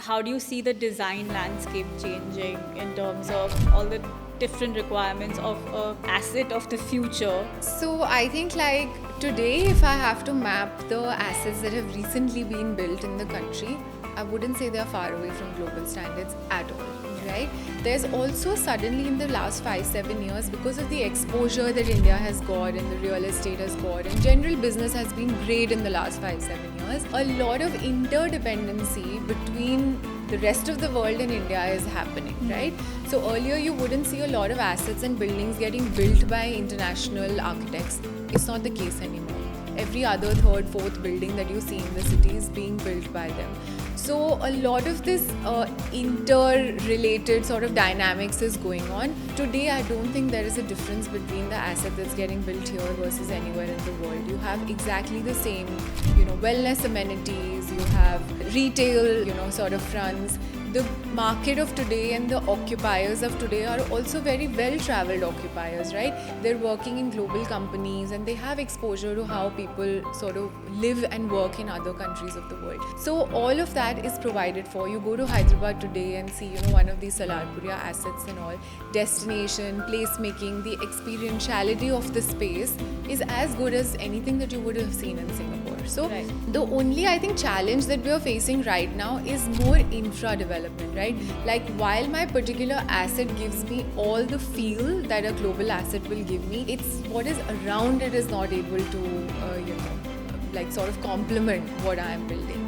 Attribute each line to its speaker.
Speaker 1: how do you see the design landscape changing in terms of all the different requirements of a asset of the future?
Speaker 2: So I think like today, if I have to map the assets that have recently been built in the country, I wouldn't say they are far away from global standards at all. Right? There's also suddenly in the last 5-7 years, because of the exposure that India has got and the real estate has got, and general business has been great in the last 5-7 years, a lot of interdependency between the rest of the world and India is happening, right? So earlier you wouldn't see a lot of assets and buildings getting built by international architects. It's not the case anymore. Every other third, fourth building that you see in the city is being built by them. So a lot of this interrelated sort of dynamics is going on. Today, I don't think there is a difference between the asset that's getting built here versus anywhere in the world. You have exactly the same, wellness amenities. You have retail, sort of fronts. The market of today and the occupiers of today are also very well-traveled occupiers, right? They're working in global companies and they have exposure to how people sort of live and work in other countries of the world. So all of that is provided for. You go to Hyderabad today and see, one of these Salarpuria assets and all. Destination, placemaking, the experientiality of the space is as good as anything that you would have seen in Singapore. So the only, I think, challenge that we are facing right now is more infra development, right? Like while my particular asset gives me all the feel that a global asset will give me, it's what is around it is not able to, sort of complement what I am building.